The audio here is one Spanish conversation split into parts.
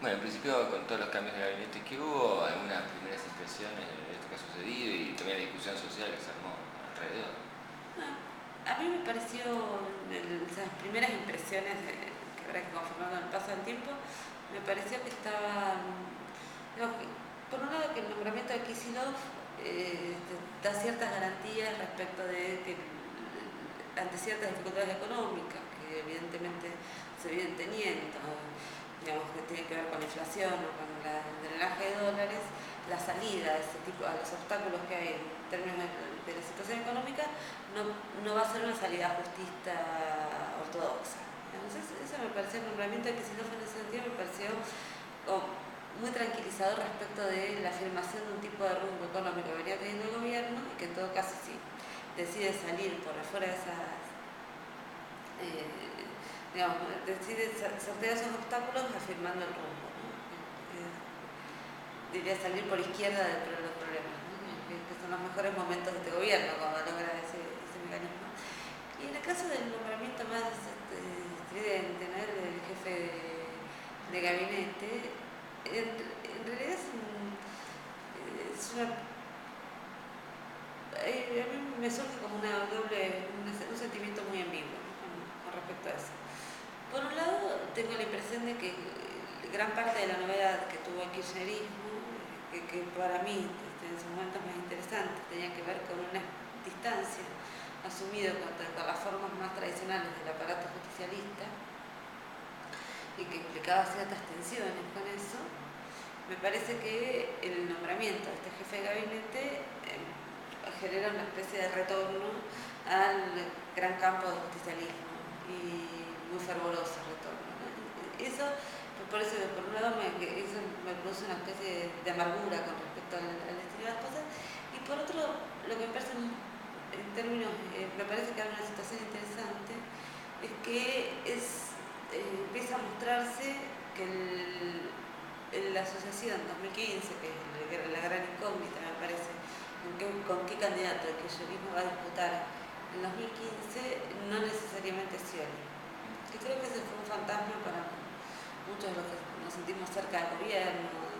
Bueno, en principio con todos los cambios de gabinete que hubo, algunas primeras impresiones de esto que ha sucedido y también la discusión social que se armó alrededor. A mí me pareció, esas primeras impresiones que habrá que confirmar con el paso del tiempo, me pareció que estaba, digamos, por un lado que el nombramiento de Kicillof da ciertas garantías respecto de que ante ciertas dificultades económicas que evidentemente se vienen teniendo, digamos que tiene que ver con la inflación o con el drenaje de dólares, la salida a ese tipo, a los obstáculos que hay en términos de la situación económica, no va a ser una salida justista ortodoxa. Entonces, eso me pareció, el nombramiento de Kicillof en ese sentido me pareció muy tranquilizador respecto de la afirmación de un tipo de rumbo económico que venía teniendo el gobierno y que en todo caso sí decide salir por afuera de esas, digamos, decide sortear esos obstáculos afirmando el rumbo, ¿no? Diría salir por izquierda de los problemas, ¿no? Que son los mejores momentos de este gobierno cuando logra ese mecanismo. Y en el caso del nombramiento más estridente, ¿no? Del jefe de gabinete, en realidad es una... A mí me surge como un sentimiento muy ambiguo, ¿no? con respecto a eso. Por un lado, tengo la impresión de que gran parte de la novedad que tuvo el kirchnerismo, que para mí en sus momentos más interesantes tenía que ver con una distancia asumida con las formas más tradicionales del aparato justicialista y que implicaba ciertas tensiones con eso. Me parece que el nombramiento de este jefe de gabinete genera una especie de retorno al gran campo del justicialismo y muy fervoroso retorno, ¿no? Eso, por eso, por un lado, eso me produce una especie de amargura con respecto al estilo de las cosas, y por otro, lo que me parece, en términos, me parece que hay una situación interesante, es que empieza a mostrarse que la asociación 2015, que es la gran incógnita, me parece, con qué candidato el kirchnerismo va a disputar en 2015, no necesariamente Scioli. Que creo que ese fue un fantasma para muchos de los que nos sentimos cerca del gobierno, de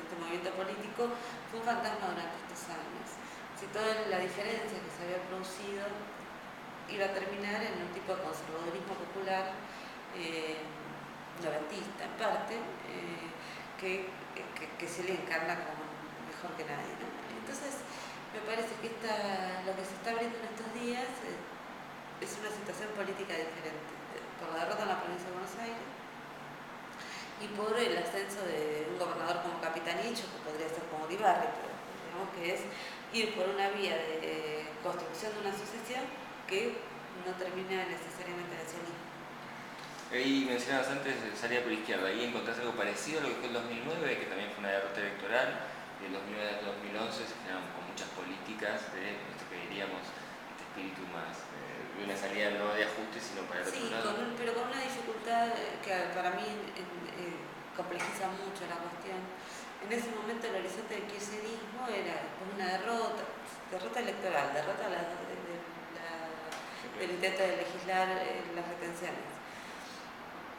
este movimiento político, fue un fantasma durante estos años. Si toda la diferencia que se había producido iba a terminar en un tipo de conservadurismo popular, noventista en parte, que se le encarna como mejor que nadie, ¿no? Entonces, me parece que lo que se está abriendo en estos días es una situación política diferente, por la derrota en la provincia de Buenos Aires y por el ascenso de un gobernador como Capitanich, que podría ser como Uribarri, pero digamos que es ir por una vía de construcción de una asociación que no termina necesariamente en el sionismo. Ahí mencionabas antes salida por izquierda, ahí encontrás algo parecido a lo que fue el 2009, que también fue una derrota electoral. Del 2009 al 2011 se generaron con muchas políticas de esto que diríamos, este espíritu más de una salida no de ajuste, sino para el otro Sí, lado. pero con una dificultad que para mí complejiza mucho la cuestión. En ese momento el horizonte del kirchnerismo era una derrota electoral, derrota del intento de legislar las retenciones.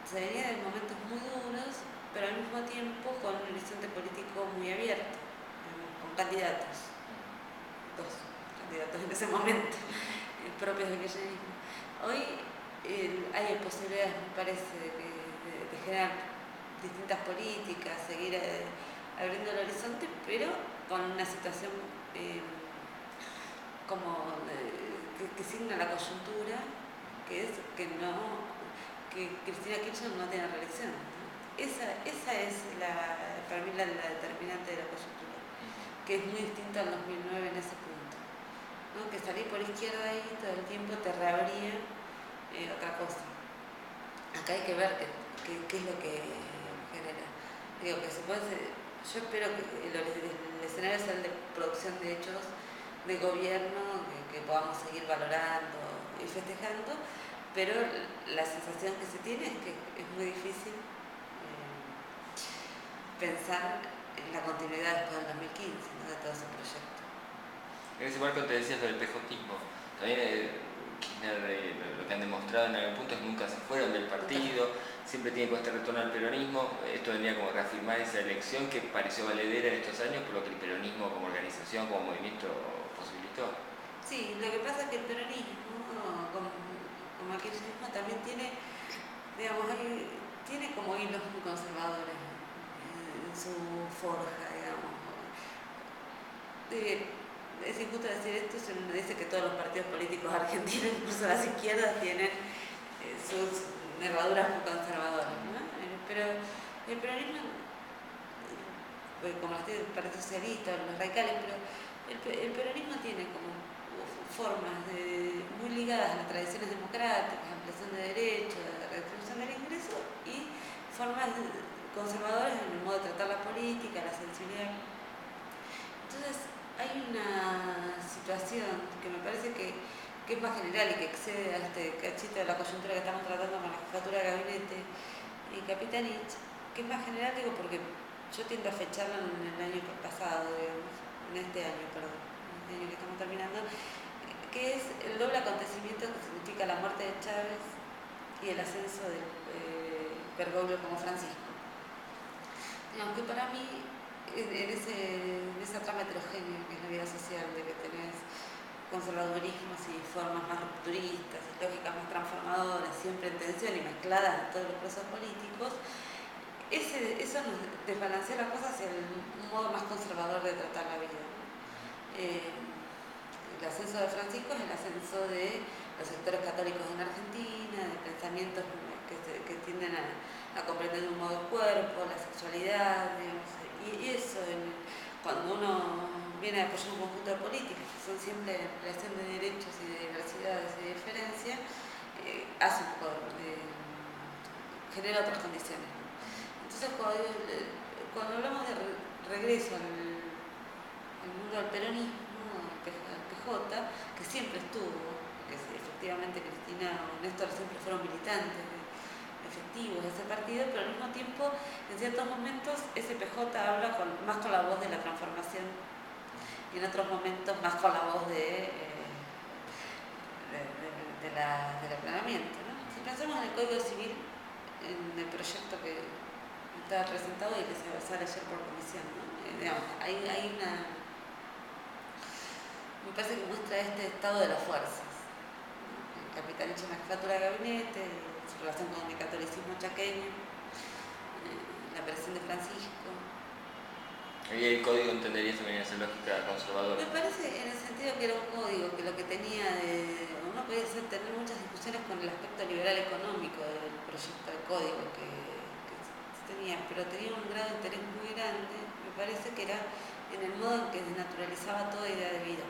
Se venía de momentos muy duros, pero al mismo tiempo con un horizonte político muy abierto, con candidatos, dos candidatos en ese momento, propios del kirchnerismo. Hoy hay posibilidades, me parece, de generar distintas políticas, seguir abriendo el horizonte, pero con una situación que signa la coyuntura, que es que Cristina Kirchner no tiene reelección, ¿no? Esa es para mí la determinante de la coyuntura, que es muy distinta al 2009 en ese punto, ¿no? Que salir por izquierda ahí todo el tiempo te reabría otra cosa. Acá hay que ver qué es lo que genera. Digo, que se puede, yo espero que el escenario sea el de producción de hechos de gobierno que podamos seguir valorando y festejando, pero la sensación que se tiene es que es muy difícil pensar en la continuidad después del 2015, ¿no? De todo ese proyecto. En ese marco te decías lo del pejotismo. También Kirchner, lo que han demostrado en algún punto es que nunca se fueron del partido, siempre tienen este retorno al peronismo. Esto venía como a reafirmar esa elección que pareció valedera en estos años por lo que el peronismo como organización, como movimiento posibilitó. Sí, lo que pasa es que el peronismo, como el kirchnerismo, también tiene, digamos, tiene como hilos muy conservadores en su forja, digamos. Es injusto decir esto si uno dice que todos los partidos políticos argentinos, incluso las izquierdas, tienen sus nervaduras muy conservadoras, ¿no? Pero el peronismo, como los partidos socialistas, los radicales, pero el peronismo tiene como formas muy ligadas a las tradiciones democráticas, ampliación de derechos, de redistribución del ingreso, y formas conservadoras en el modo de tratar la política, la sensibilidad. Entonces, hay una situación que me parece que es más general y que excede a este cachito de la coyuntura que estamos tratando con la jefatura de gabinete y Capitanich, que es más general, digo, porque yo tiendo a fecharla en el año pasado, digamos, en este año que estamos terminando, que es el doble acontecimiento que significa la muerte de Chávez y el ascenso de Bergoglio como Francisco. Digamos que para mí, en esa trama heterogénea que es la vida social, de que tenés conservadurismos y formas más rupturistas y lógicas más transformadoras, siempre en tensión y mezcladas en todos los procesos políticos, eso nos desbalancea la cosa hacia un modo más conservador de tratar la vida. El ascenso de Francisco es el ascenso de los sectores católicos en Argentina, de pensamientos que tienden a comprender de un modo el cuerpo, la sexualidad, digamos, y eso, cuando uno viene a apoyar un conjunto de políticas que son siempre ampliación de derechos y de diversidades y de diferencia, hace un poco genera otras condiciones. Entonces, cuando hablamos de regreso al mundo del peronismo, al PJ, que siempre estuvo, que efectivamente Cristina o Néstor siempre fueron militantes efectivos de ese partido, pero al mismo tiempo, en ciertos momentos, ese PJ habla más con la voz de la transformación y en otros momentos más con la voz del aplanamiento, ¿no? Si pensamos en el Código Civil, en el proyecto que está presentado y que se va a leer por comisión, ¿no? Digamos, hay una... Me parece que muestra este estado de las fuerzas. El Capitanich en la jefatura de gabinete, su relación con el catolicismo chaqueño, la aparición de Francisco. Y el código entendería también esa lógica conservadora. Me parece en el sentido que era un código que lo que tenía uno podía tener muchas discusiones con el aspecto liberal económico del proyecto de código que se tenía, pero tenía un grado de interés muy grande, me parece que era en el modo en que desnaturalizaba toda idea de vida.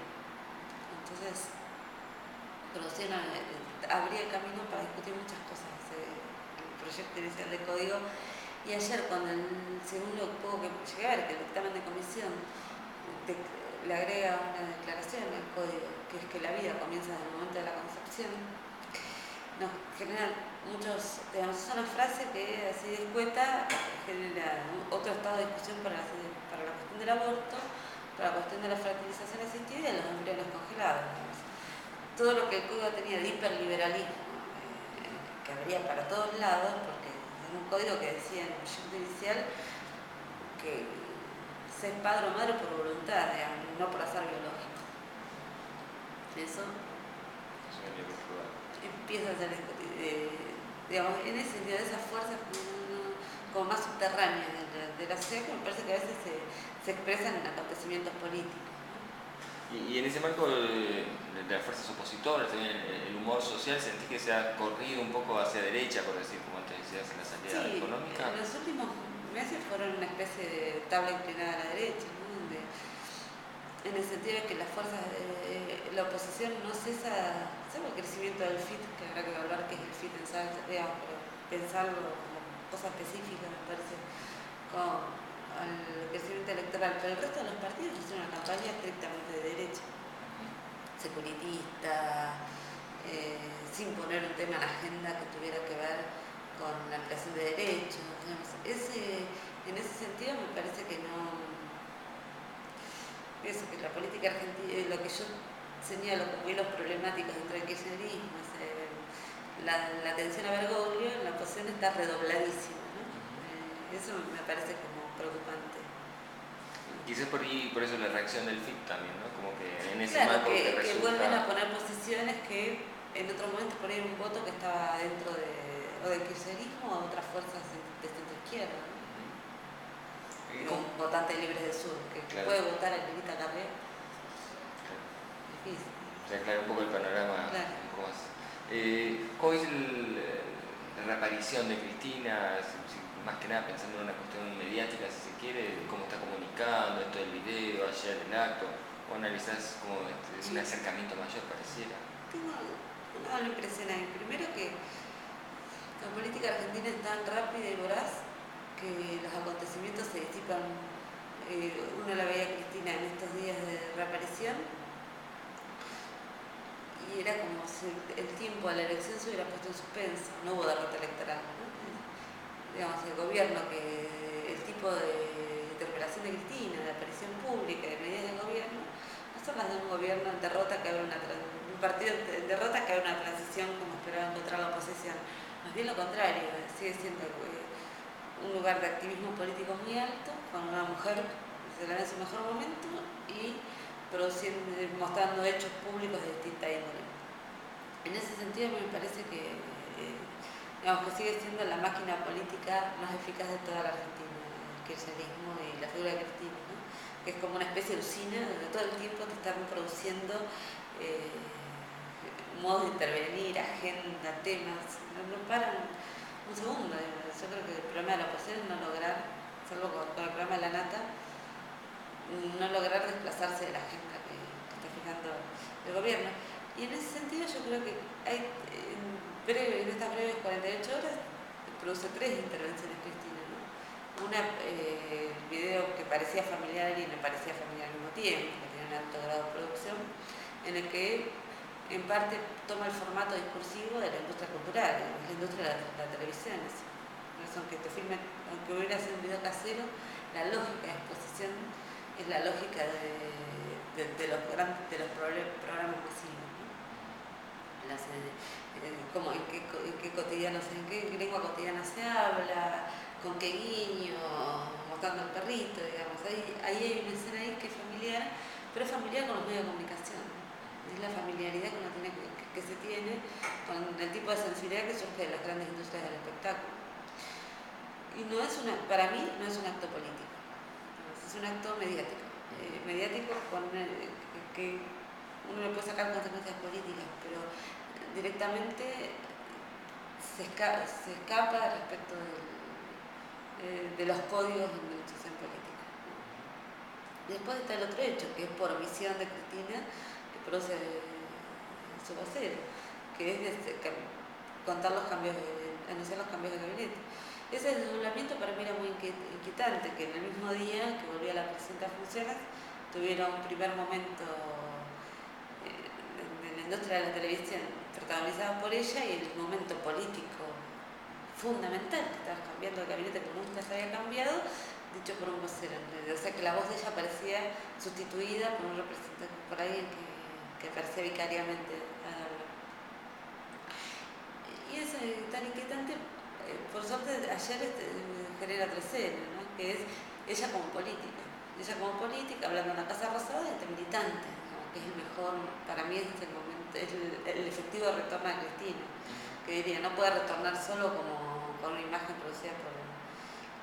Entonces, abría el camino para discutir muchas cosas el proyecto inicial de código. Y ayer, cuando según lo poco que llegué a ver, que el dictamen de comisión le agrega una declaración al código, que es que la vida comienza desde el momento de la concepción, nos genera digamos, es una frase que así de escueta genera otro estado de discusión para la cuestión del aborto, para la cuestión de la fertilización asistida y de los embriones congelados. Digamos. Todo lo que el código tenía de hiperliberalismo, que habría para todos lados, porque un código que decía en el proyecto inicial que se es padre o madre por voluntad, digamos, no por azar biológico. Eso empieza a ser, digamos, en ese sentido, de esas fuerzas como más subterráneas de la sociedad que me parece que a veces se expresan en acontecimientos políticos. Y en ese marco de las fuerzas opositoras, también el humor social, ¿sentís que se ha corrido un poco hacia derecha, por decir, como antes decías, en la salida económica? En los últimos meses fueron una especie de tabla inclinada a la derecha, ¿no? En el sentido de que las fuerzas de la oposición no cesa, salvo el crecimiento del FIT, que habrá que evaluar qué es el FIT, digamos, pero pensarlo como cosa específica, me parece, al crecimiento electoral, pero el resto de los partidos hicieron una campaña estrictamente de derecha, securitista, sin poner un tema en la agenda que tuviera que ver con la ampliación de derechos. Digamos. En ese sentido me parece que no... Eso, que la política argentina, lo que yo señalo como hilos problemáticos dentro del kirchnerismo, la atención a Bergoglio, la oposición está redobladísima, ¿no? Eso me parece como preocupante. Quizás por eso la reacción del FIP también, ¿no? Como que en ese Claro, marco que que resulta... vuelven a poner posiciones que en otros momentos ponían un voto que estaba dentro o del kirchnerismo o de otras fuerzas de centro izquierda, ¿no? Un votante libre del sur, que claro, puede votar en Lilita Carrió. Claro. Difícil. Se aclara un poco el panorama, claro, un poco más. ¿Cómo es la reaparición de Cristina? Más que nada pensando en una cuestión mediática, si se quiere, cómo está comunicando, esto del video, ayer el acto, o analizás como un acercamiento mayor pareciera. Tengo una doble impresión ahí. Primero que la política argentina es tan rápida y voraz que los acontecimientos se disipan. Uno la veía a Cristina en estos días de reaparición y era como si el tiempo a la elección se hubiera puesto en suspenso, no hubo derrota electoral, ¿no? Digamos, el gobierno, el tipo de interpelación de Cristina, de aparición pública, de medidas de gobierno, no son las de un gobierno en derrota que abre un partido en derrota que abre una transición como esperaba encontrar la oposición. Más bien lo contrario, sigue siendo un lugar de activismo político muy alto, con una mujer que se la ve en su mejor momento y mostrando hechos públicos de distinta índole. En ese sentido me parece que digamos que sigue siendo la máquina política más eficaz de toda la Argentina, el kirchnerismo y la figura de Cristina, ¿no? Que es como una especie de usina donde todo el tiempo te están produciendo modos de intervenir, agenda, temas, no paran un segundo. Yo creo que el problema de la oposición es no lograr, salvo con el problema de la nata, no lograr desplazarse de la agenda que está fijando el gobierno. Y en ese sentido yo creo que hay, en estas breves 48 horas, produce 3 intervenciones Cristina, ¿no? Una, el video que parecía familiar y no parecía familiar al mismo tiempo, que tiene un alto grado de producción, en el que en parte toma el formato discursivo de la industria cultural, la industria de la televisión. Aunque te filmen, aunque hubiera sido un video casero, la lógica de exposición es la lógica de los programas masivos, ¿no? Como en qué lengua cotidiana se habla, con qué guiño, mostrando al perrito, digamos. Ahí hay una escena ahí que es familiar, pero es familiar con los medios de comunicación. Es la familiaridad que se tiene con el tipo de sensibilidad que surge de las grandes industrias del espectáculo. Y para mí no es un acto político, es un acto mediático. Mediático que uno le puede sacar consecuencias políticas, pero directamente se escapa respecto de los códigos de la institución política. Después está el otro hecho, que es por omisión de Cristina, que produce su vocero, que es anunciar los cambios de gabinete. Ese desdoblamiento para mí era muy inquietante, que en el mismo día que volvía la presidenta a funciones, tuviera un primer momento en la industria de la televisión protagonizado por ella y el momento político fundamental, que estaba cambiando el gabinete que nunca se había cambiado, dicho por un vocero. O sea que la voz de ella parecía sustituida por un representante, por alguien que aparecía vicariamente a hablar. Y es tan inquietante. Por suerte ayer genera 3 ¿no? Que es ella como política. Ella como política, hablando en la Casa Rosada, es militante, ¿no? Que es el mejor, para mí es el momento, es el efectivo retorno de Cristina, que diría, no puede retornar solo como con una imagen producida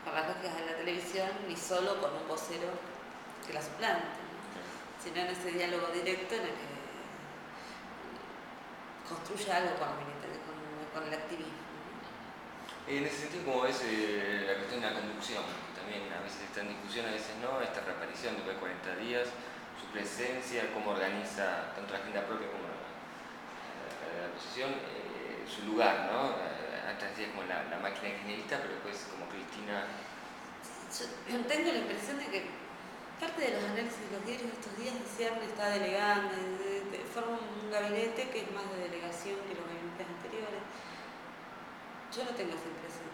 por las lógicas de la televisión, ni solo con un vocero que la suplante, ¿no? Sino en ese diálogo directo en el que construye algo con el activismo. En ese sentido, ¿cómo ves la cuestión de la conducción? Que también a veces está en discusión, a veces no, esta reaparición después de 40 días, su presencia, cómo organiza tanto la agenda propia como la oposición, su lugar, ¿no? Antes decías como la máquina kirchnerista, pero después como Cristina... Yo tengo la impresión de que parte de los análisis de los diarios de estos días decían que está delegando, forma un gabinete que es más de delegación que los gabinetes anteriores. Yo no tengo esa impresión.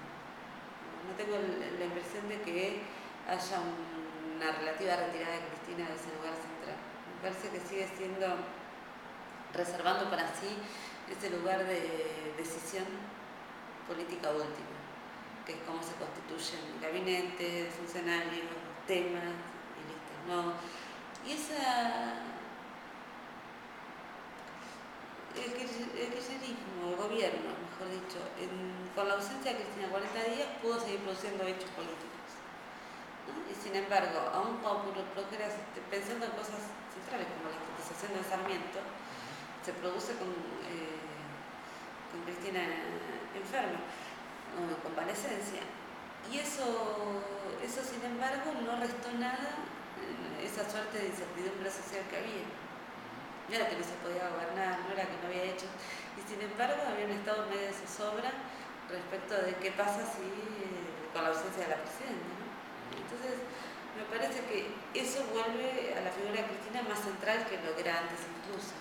No tengo la impresión de que haya una relativa retirada de Cristina de ese lugar central. Me parece que sigue siendo reservando para sí ese lugar de decisión política última, que es cómo se constituyen gabinetes, funcionarios, temas y listo. No. Y el kirchnerismo, el gobierno, mejor dicho, con la ausencia de Cristina 40 días pudo seguir produciendo hechos políticos, ¿no? Y sin embargo, aún pensando en cosas centrales como la estatización del Sarmiento, se produce con Cristina enferma, convalecencia. Y eso sin embargo no restó nada esa suerte de incertidumbre social que había. No era que no se podía gobernar, no era que no había hecho, y sin embargo había un estado medio de zozobra respecto de qué pasa si con la ausencia de la presidenta, ¿no? Entonces me parece que eso vuelve a la figura de Cristina más central que lo que era antes incluso.